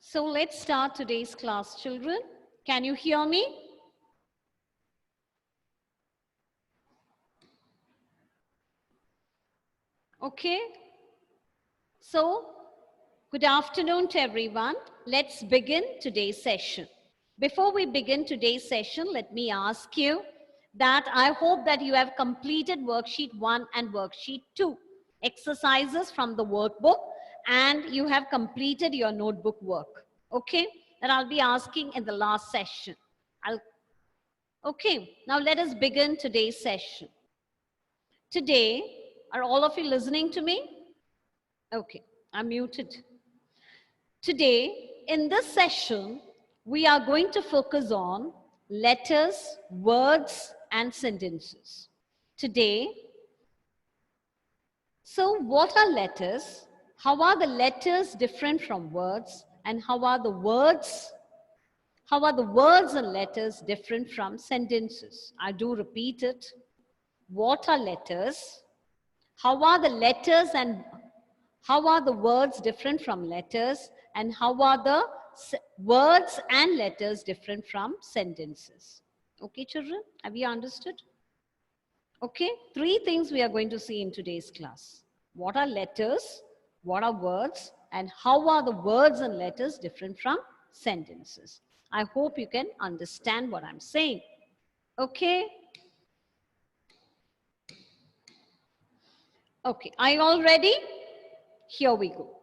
So let's start today's class, children. Can you hear me? Okay. So, good afternoon to everyone. Let's begin today's session. Before we begin today's session, let me ask you that I hope that you have completed worksheet 1 and worksheet 2, exercises from the workbook, and you have completed your notebook work. Okay, that I'll be asking in the last session. Okay, now let us begin today's session. Today, are all of you listening to me? Okay, I'm muted. Today, in this session, we are going to focus on letters, words, and sentences. Today, so what are letters? How are the letters different from words? And how are the words and letters different from sentences? I do repeat it. What are letters? How are the letters and how are the words different from letters? And how are the words and letters different from sentences? Okay, children, have you understood? Okay, 3 things we are going to see in today's class. What are letters? What are words? And how are the words and letters different from sentences? I hope you can understand what I'm saying. Okay? Okay, are you all ready? Here we go.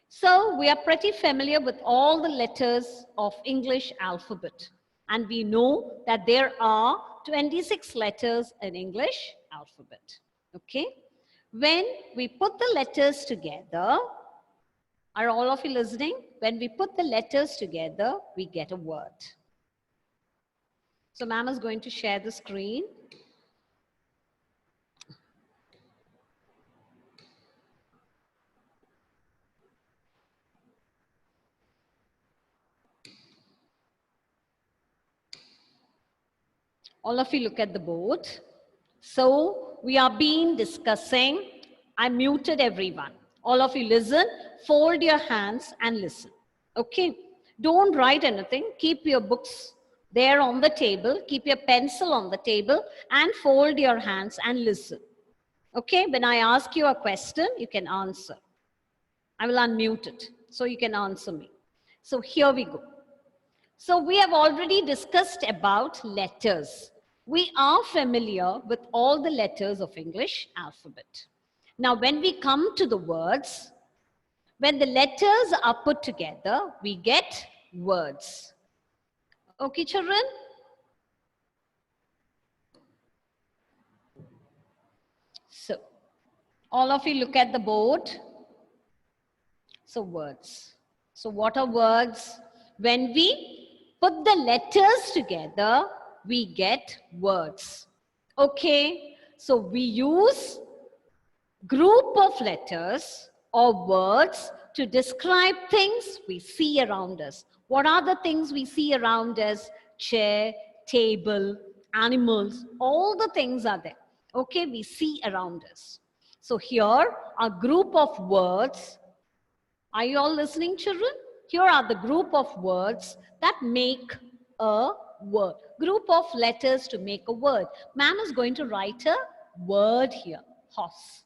So we are pretty familiar with all the letters of English alphabet. And we know that there are 26 letters in English alphabet. Okay? When we put the letters together, are all of you listening? When we put the letters together, we get a word. So ma'am is going to share the screen. All of you look at the board. So we are discussing. I muted everyone. All of you listen, fold your hands and listen. Okay? Don't write anything. Keep your books there on the table. Keep your pencil on the table and fold your hands and listen. Okay? When I ask you a question, you can answer. I will unmute it so you can answer me. So here we go. So we have already discussed about letters. We are familiar with all the letters of English alphabet. Now, when we come to the words, when the letters are put together, we get words. Okay, children? So, all of you look at the board. So, words. So, what are words? When we put the letters together, we get words. Okay? So, we use group of letters or words to describe things we see around us. What are the things we see around us? Chair, table, animals, all the things are there. Okay, we see around us. So here are group of words. Are you all listening, children? Here are the group of words that make a word. Group of letters to make a word. Ma'am is going to write a word here. Horse.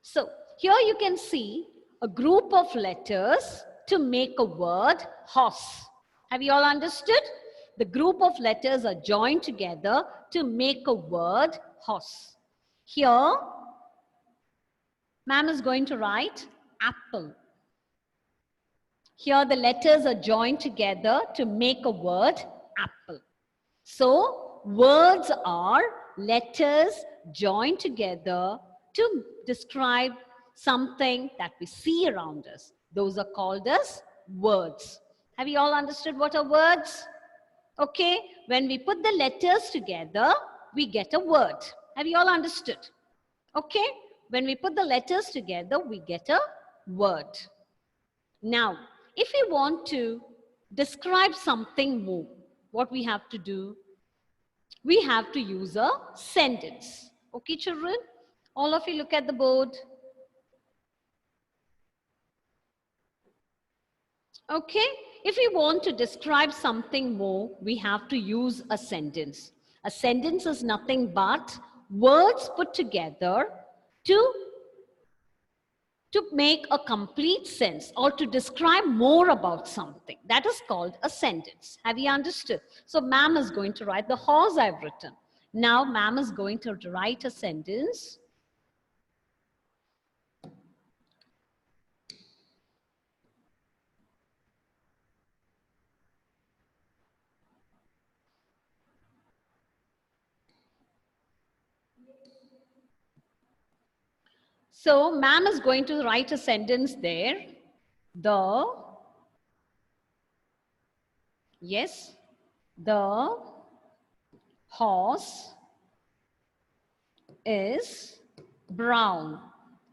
So here you can see a group of letters to make a word horse. Have you all understood? The group of letters are joined together to make a word horse. Here, ma'am is going to write apple. Here the letters are joined together to make a word apple. So words are letters joined together to describe something that we see around us. Those are called as words. Have you all understood what are words? Okay, when we put the letters together, we get a word. Have you all understood? Okay, when we put the letters together, we get a word. Now, if we want to describe something more, what we have to do? We have to use a sentence. Okay, children? All of you look at the board. Okay, if we want to describe something more, we have to use a sentence. A sentence is nothing but words put together to make a complete sense or to describe more about something. That is called a sentence. Have you understood? So ma'am is going to write the horse I've written. Now ma'am is going to write a sentence. So ma'am is going to write a sentence there. The horse is brown.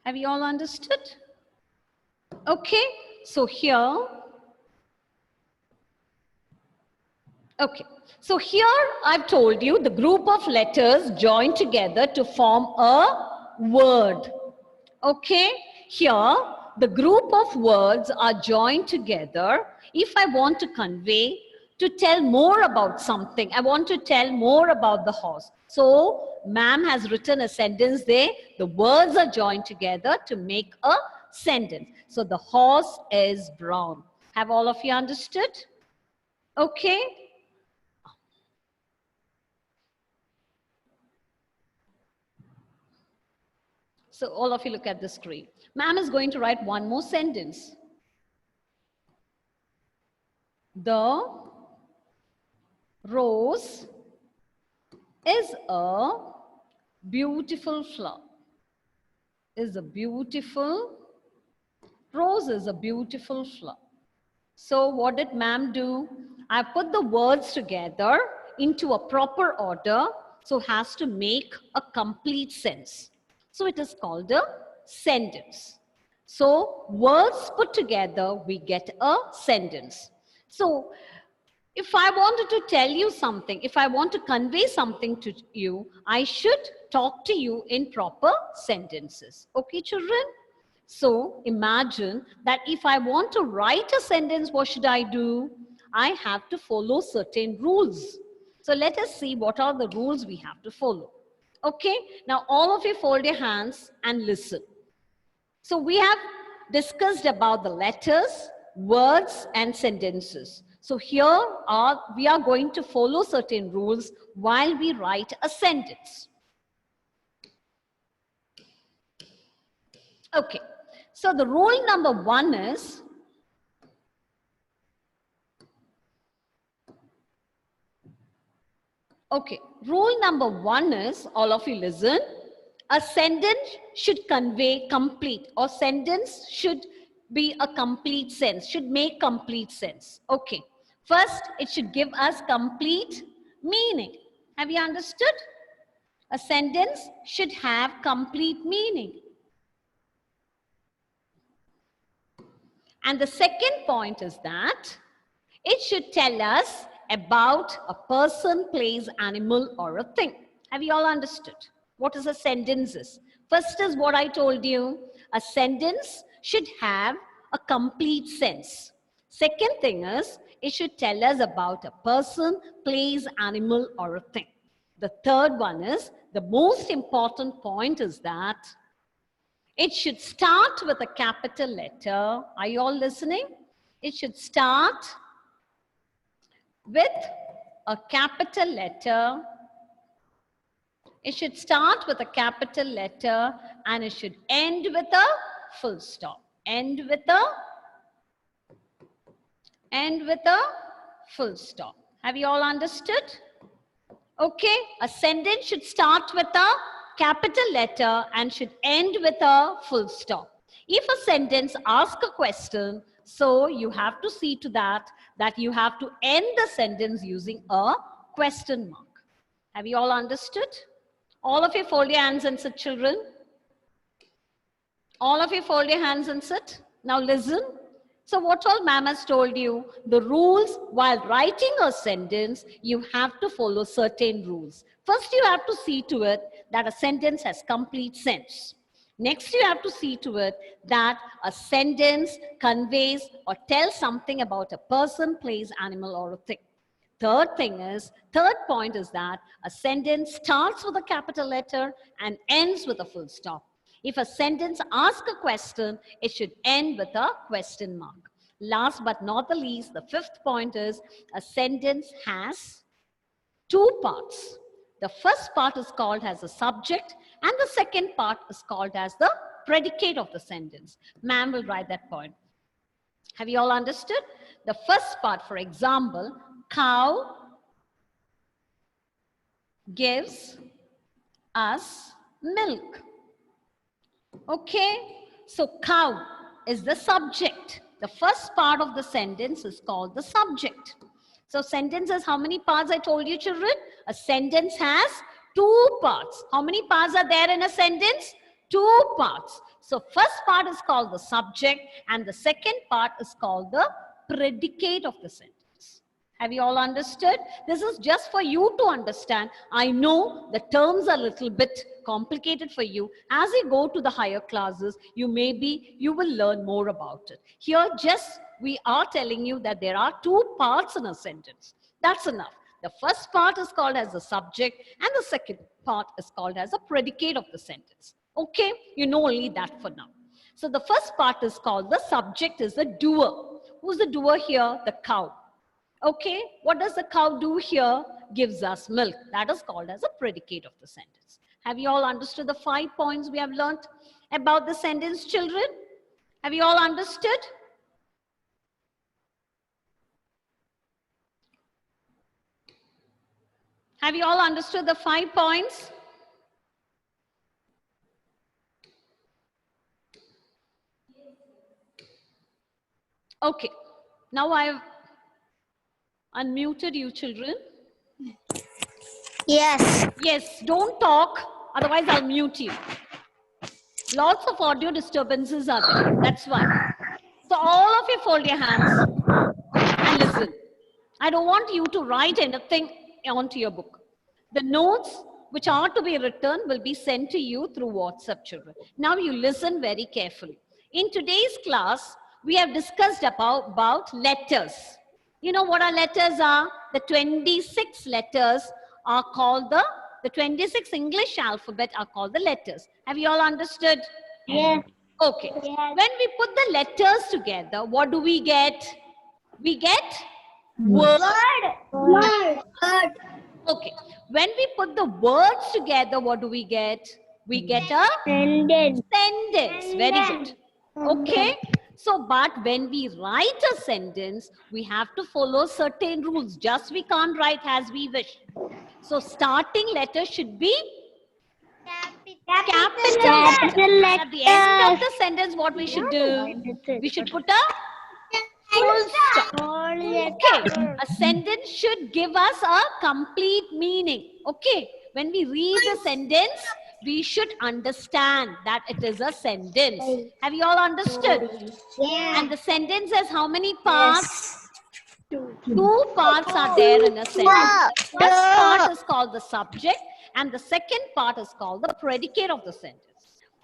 Have you all understood? Okay, so here, I've told you the group of letters join together to form a word. Okay, here the group of words are joined together. If I want to convey, to tell more about something, I want to tell more about the horse. So ma'am has written a sentence there. The words are joined together to make a sentence. So the horse is brown. Have all of you understood? Okay. So all of you look at the screen. Ma'am is going to write one more sentence. The rose is a beautiful flower. Rose is a beautiful flower. So what did ma'am do? I put the words together into a proper order, so has to make a complete sense. So it is called a sentence. So words put together, we get a sentence. So if I wanted to tell you something, if I want to convey something to you, I should talk to you in proper sentences. Okay, children? So imagine that if I want to write a sentence, what should I do? I have to follow certain rules. So let us see what are the rules we have to follow. Okay, now all of you fold your hands and listen. So we have discussed about the letters, words, and sentences. So here we are going to follow certain rules while we write a sentence. Okay, so the rule number 1 is, rule number 1 is, all of you listen, a sentence should convey complete, or sentence should be a complete sense, should make complete sense. Okay, first it should give us complete meaning. Have you understood? A sentence should have complete meaning. And the second point is that it should tell us about a person, place, animal, or a thing. Have you all understood what is a sentence is? First is what I told you. A sentence should have a complete sense. Second thing is, it should tell us about a person, place, animal, or a thing. The third one is, the most important point is that it should start with a capital letter. Are you all listening? It should start with a capital letter. It should start with a capital letter and it should end with a full stop. End with a full stop. Have you all understood? Okay, a sentence should start with a capital letter and should end with a full stop. If a sentence asks a question, so you have to see to that you have to end the sentence using a question mark. Have you all understood? All of you fold your hands and sit, children. All of you fold your hands and sit. Now listen. So what all ma'am has told you, the rules while writing a sentence, you have to follow certain rules. First, you have to see to it that a sentence has complete sense. Next, you have to see to it that a sentence conveys or tells something about a person, place, animal, or a thing. Third point is that a sentence starts with a capital letter and ends with a full stop. If a sentence asks a question, it should end with a question mark. Last but not the least, the fifth point is a sentence has two parts. The first part is called as the subject and the second part is called as the predicate of the sentence. Ma'am will write that point. Have you all understood? The first part, for example, cow gives us milk. Okay, so cow is the subject. The first part of the sentence is called the subject. So sentence has how many parts I told you, children? A sentence has two parts. How many parts are there in a sentence? Two parts. So first part is called the subject and the second part is called the predicate of the sentence. Have you all understood? This is just for you to understand. I know the terms are a little bit complicated for you. As you go to the higher classes, you will learn more about it. Here, just we are telling you that there are two parts in a sentence. That's enough. The first part is called as the subject and the second part is called as a predicate of the sentence. Okay, you know only that for now. So the first part is called the subject is the doer. Who's the doer here? The cow. Okay, what does the cow do here? Gives us milk. That is called as a predicate of the sentence. Have you all understood the 5 points we have learned about the sentence, children? Have you all understood? Have you all understood the 5 points? Okay, now I have unmuted you, children. Yes. Yes, don't talk, otherwise I'll mute you. Lots of audio disturbances are there, that's why. So all of you fold your hands and listen. I don't want you to write anything onto your book. The notes which are to be written will be sent to you through WhatsApp, children. Now you listen very carefully. In today's class, we have discussed about letters. You know what our letters are? The 26 letters are called the 26 English alphabet are called the letters. Have you all understood? Yes. Okay. Yes. When we put the letters together, what do we get? We get words. Word. Okay. When we put the words together, what do we get? We get a Sentence. sentence. Very good. Okay. So, but when we write a sentence, we have to follow certain rules. Just we can't write as we wish. So, starting letter should be capital letter. letter. At the end of the sentence, what we should do? We should put a full stop. Okay, a sentence should give us a complete meaning. Okay, when we read the sentence, we should understand that it is a sentence. Have you all understood? Yeah. And the sentence has how many parts? Two parts are there in a sentence. The first part is called the subject and the second part is called the predicate of the sentence.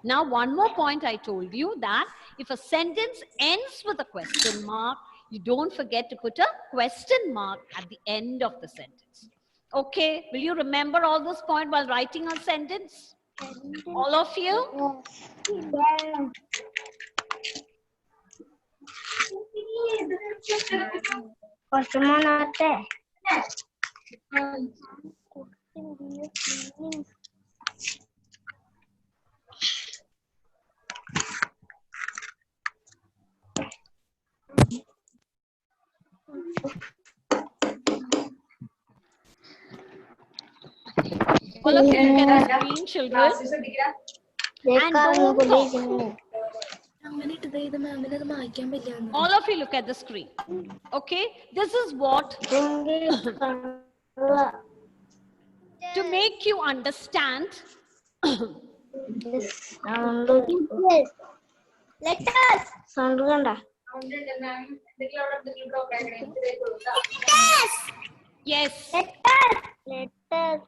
Now, one more point I told you that if a sentence ends with a question mark, you don't forget to put a question mark at the end of the sentence. Okay, will you remember all those points while writing a sentence? All of you? All of you look at the screen, children. And don't talk. All of you look at the screen. Okay, this is what to make you understand. Letters. Yes. Letters.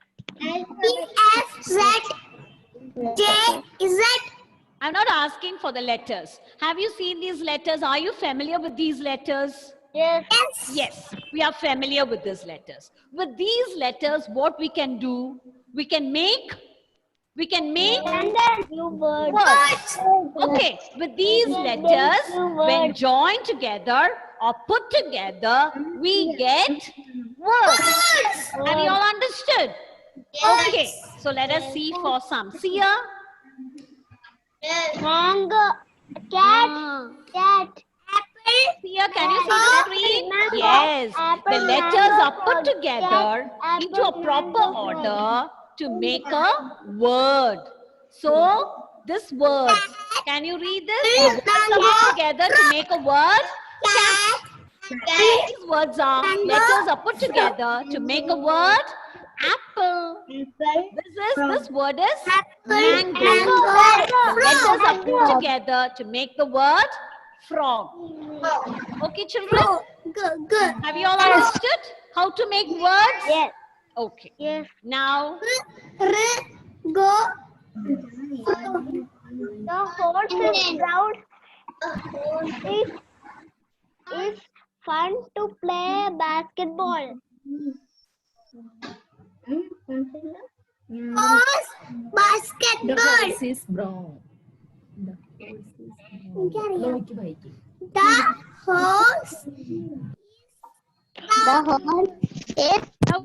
I'm not asking for the letters. Have you seen these letters? Are you familiar with these letters? Yes. Yes, we are familiar with these letters. With these letters, what we can do, we can make New word. words. Okay, with these letters, when joined together or put together, we get words. Have you all understood? Okay, so let us see for some. Sia? Mango. Cat. Ah. Cat. Sia, can you see the screen? Yes, the letters are put together into a proper order to make a word. So, this word, can you read this? The words are put together to make a word. Cat. These words are, letters are put together to make a word. Apple. This word is mango. The letters are put together to make the word frog. Okay, children? Good. Have you all understood how to make words? Yes. Okay. Yes. Now, Go. The horse is proud. It's fun to play basketball. The horse is brown. The horse is brown. The horse is now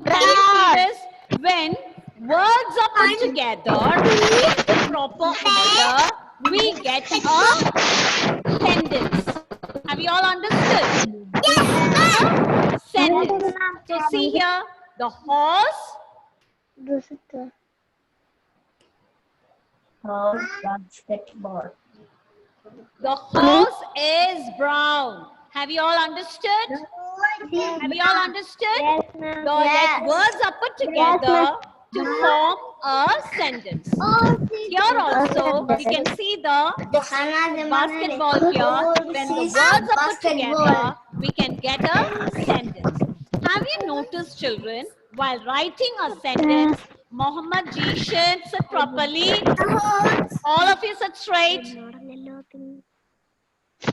can you see this? When words are put together in proper order, we get a sentence. Have you all understood? A sentence. So see here, the horse Basketball. The horse is brown. Have you all understood? Have you all understood? Yes, ma'am. The words are put together to form a sentence. Here also, we can see the basketball here. When the words are put together, we can get a sentence. Have you noticed, children, while writing a sentence, Mohammed Jishan, sit properly. All of you sit straight.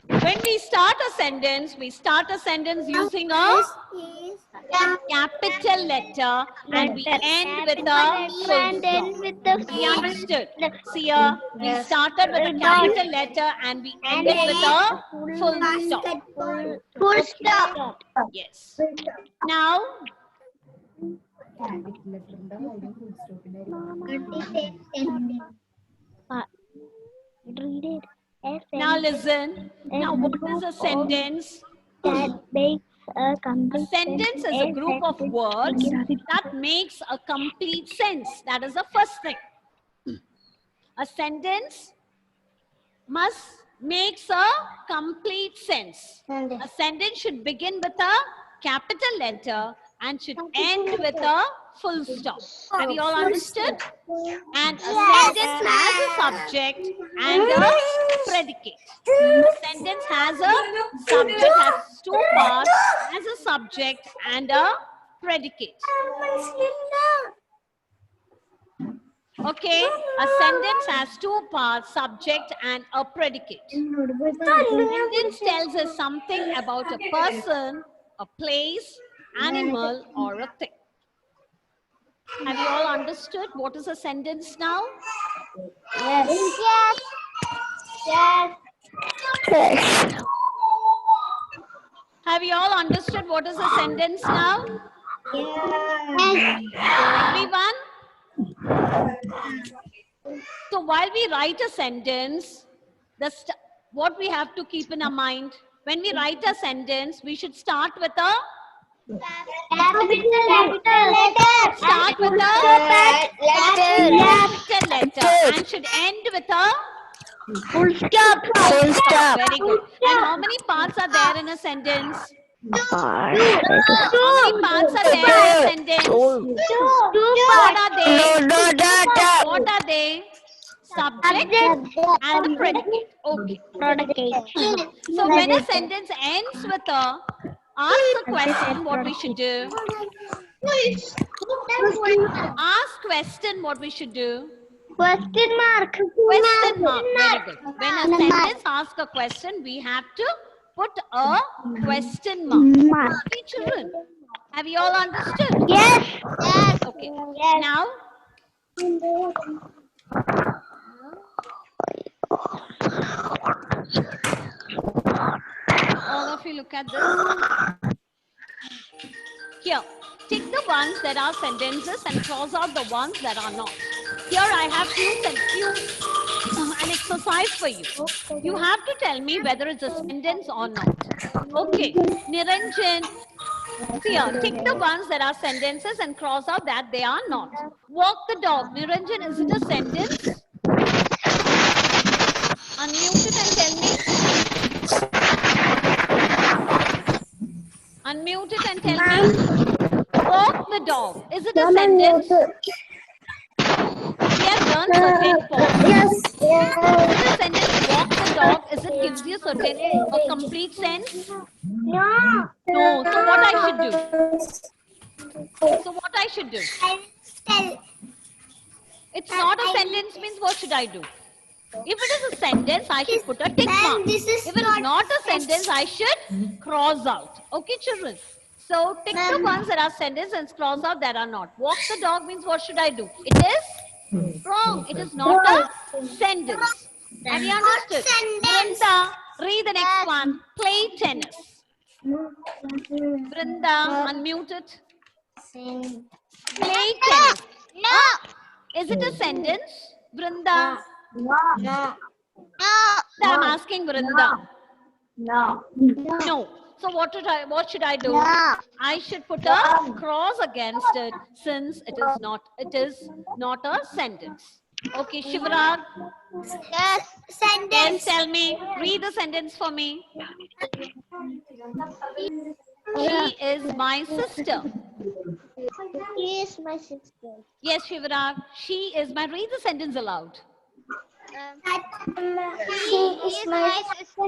When we start a sentence using a capital letter and we end with a full stop. We understood. See here, we started with a capital letter and we ended with a full stop. Full stop. Yes. Now, Read it. now listen. Now, what is a sentence? That makes a A complete sentence is a group of words that makes a complete sense. That is the first thing. A sentence makes a complete sense. A sentence should begin with a capital letter and should end with a full stop. Have you all understood? And a sentence has a subject and a predicate. A sentence has a subject, has two parts, has a subject and a predicate. Okay, a sentence has two parts, subject and a predicate. Sentence tells us something about a person, a place, animal, or a thing. Have you all understood what is a sentence now? Yes. Yes. Yes. Have you all understood what is a sentence now? Yes. Everyone? So while we write a sentence, what we have to keep in our mind, when we write a sentence, we should start with a Start with a capital letter and should end with a Full stop. Full stop. Very good. And how many parts are there in a sentence? How many parts are there in a sentence? What are they? What are they? subject, and the predicate. Okay. So when a sentence ends with a ask a question, what we should do? Ask question, what we should do? Question mark. Question mark. Very good. When a sentence asks a question, we have to put a question mark. Okay, children. Have you all understood? Yes. Okay. Yes. Now, all of you look at this. Here, tick the ones that are sentences and cross out the ones that are not. Here I have an exercise for you. You have to tell me whether it's a sentence or not. Okay, Niranjan. Here, tick the ones that are sentences and cross out that they are not. Walk the dog. Niranjan, is it a sentence? Unmute it and tell me. Unmute it and tell me. Walk the dog. Is it a sentence? We have learned certain forms. Yes. Is it a sentence? Walk the dog. Is it gives you certain a complete sense? No. No. So what I should do? So what I should do? It's not a sentence means what should I do? If it is a sentence, I should put a tick mark. If it's not a sentence, I should cross out. Okay, children? So, tick the ones that are sentence and cross out that are not. Walk the dog means what should I do? It is wrong. It is not a sentence. Have you understood? Brinda, read the next one. Play tennis. Brinda, unmute it. Play tennis. No. Is it a sentence? Brinda. No. I'm asking Brinda. No. No. So what should I do? I should put a cross against it since it is not a sentence. Okay, Shivraj. Yes. Sentence. Yes, tell me. Read the sentence for me. She is my sister. She is my sister. Yes, Shivraj. She is my. Read the sentence aloud. She is my sister.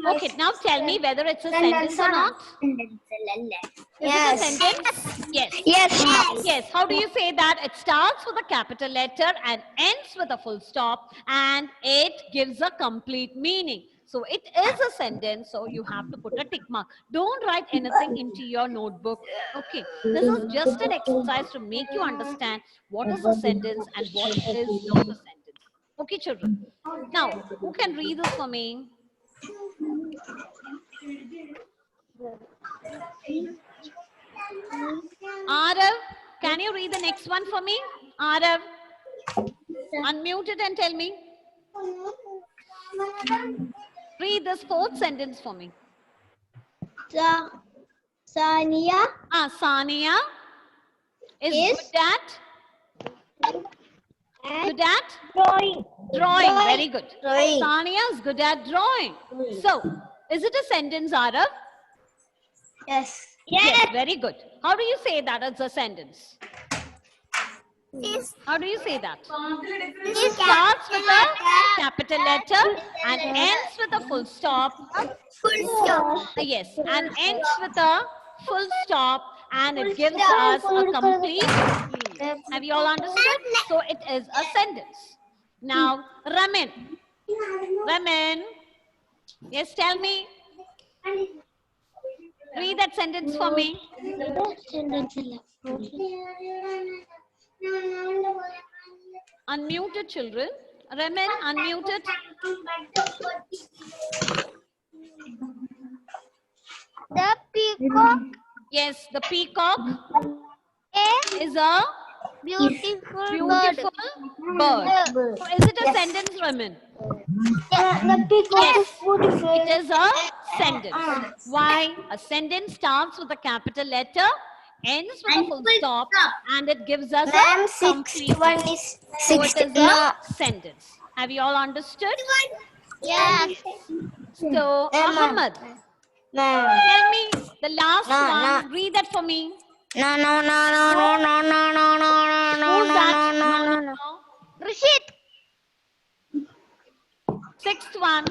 Okay, now tell me whether it's a sentence or not. Is it a sentence? Yes. Yes. Yes. How do you say that? It starts with a capital letter and ends with a full stop, and it gives a complete meaning. So it is a sentence, so you have to put a tick mark. Don't write anything into your notebook. Okay. This is just an exercise to make you understand what is a sentence and what is not a sentence. Okay, children. Now, who can read this for me? Arav, can you read the next one for me? Arav, unmute it and tell me. Read this fourth sentence for me. Sania Sania is good at drawing. drawing. Very good. Drawing. Sania is good at drawing. So, is it a sentence, Arav? Yes. Yes, very good. How do you say that it's a sentence? Yes. How do you say that? It starts with a capital letter and ends with a full stop. Full stop. Yes, and ends with a full stop, and it gives us a complete meaning. Have you all understood? So it is a sentence. Now, Ramin. Ramin. Yes, tell me. Read that sentence for me. Unmute it, children. Ramin, unmute it. The peacock Yes, the peacock is a beautiful beautiful bird. So is it a sentence, Ramin? The peacock is beautiful. It is a sentence. Why? A sentence starts with a capital letter, ends with a full stop, and it gives us a complete. So it is a sentence. Have you all understood? Yes. So, Ahmad, tell me the last one. Read that for me. Who's that? Rashid. sixth one,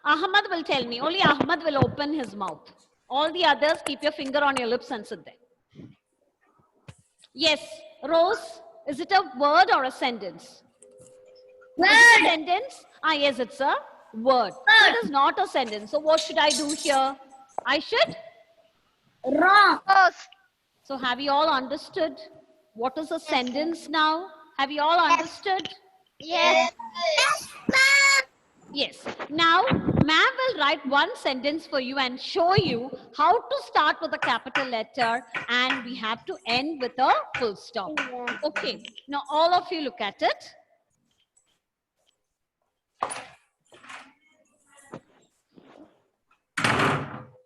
Ahmad will tell me. Only Ahmad will open his mouth. All the others, keep your finger on your lips and sit there. Yes, Rose, is it a word or a sentence? Is it a sentence? Ah, yes, it's a word. So it is not a sentence. So what should I do here? I should? Rose. So have you all understood what is a sentence now? Have you all understood? Yes. Yes. Now, ma'am will write one sentence for you and show you how to start with a capital letter and we have to end with a full stop. Okay. Now, all of you look at it.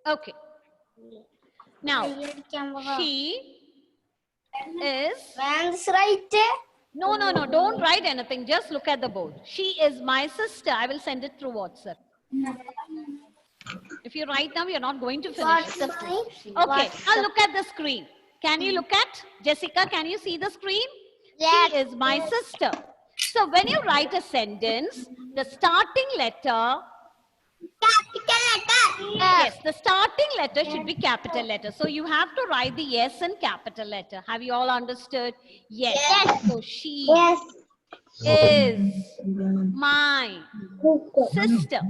Okay. Now, she is... Man's right. No, don't write anything. Just look at the board. She is my sister. I will send it through WhatsApp. If you write now, you're not going to finish it. Okay, now look at the screen. Can you look at? Jessica, can you see the screen? Yes. She is my sister. So when you write a sentence, the starting letter... Capital letter. Yes, the starting letter should be capital letter. So you have to write the S in capital letter. Have you all understood? Yes. So she is my sister.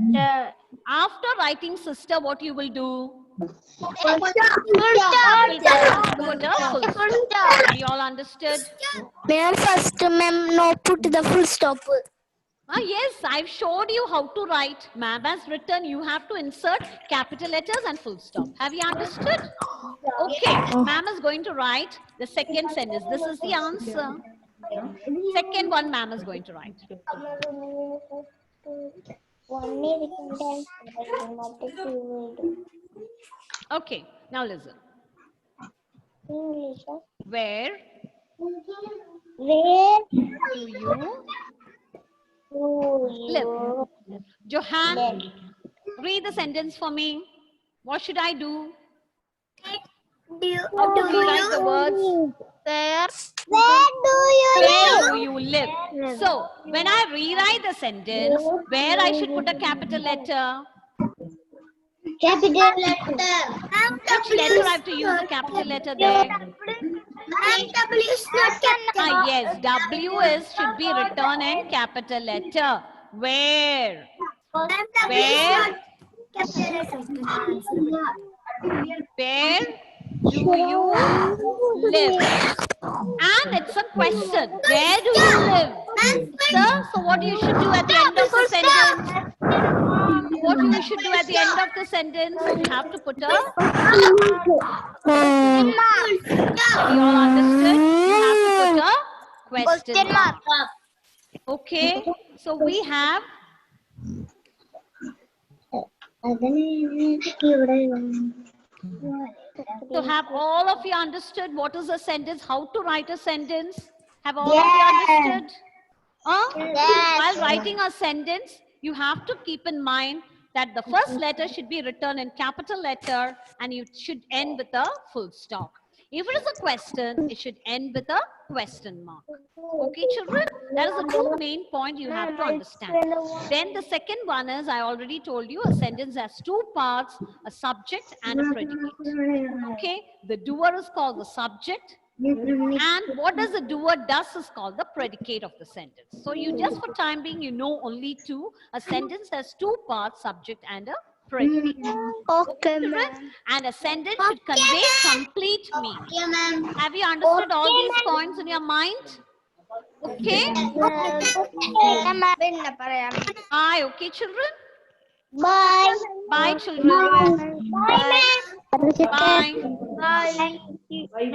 After writing sister, what you will do? Put a full stop. Have you all understood? Ma'am, first, ma'am, no put the full stop. Ah, yes, I've showed you how to write. Ma'am has written, you have to insert capital letters and full stop. Have you understood? Okay, ma'am is going to write the second sentence. This is the answer. Second one ma'am is going to write. Okay, now listen. Where do you live? Johan, read the sentence for me. What should I do? How to rewrite the words? Where Where do you live? So, when I rewrite the sentence, where I should put a capital letter? Capital letter. Which letter I have to use a capital letter there? W is not capital. Ah, yes, W is should be written in capital letter. Where? Where? Where do you live? And it's a question. Where do you live? Sir, so what you should do at the end of the sentence? What you should do at the end of the sentence? You have to put a... You all understood? You have to put a question mark. Okay. So we have... So have all of you understood what is a sentence? How to write a sentence? Have all of you understood? While writing a sentence, you have to keep in mind that the first letter should be written in capital letter and you should end with a full stop. If it is a question, it should end with a question mark. Okay, children? That is the two main point you have to understand. Then the second one is, I already told you, a sentence has two parts, a subject and a predicate. Okay? The doer is called the subject. And what does the doer does is called the predicate of the sentence. So you just for time being, you know only two. A sentence has two parts, subject and a predicate. Okay, Children? And a sentence should convey complete meaning. Have you understood all these points in your mind? Okay? Bye, okay, children? Bye. Bye, children. Bye, ma'am. Bye. Bye.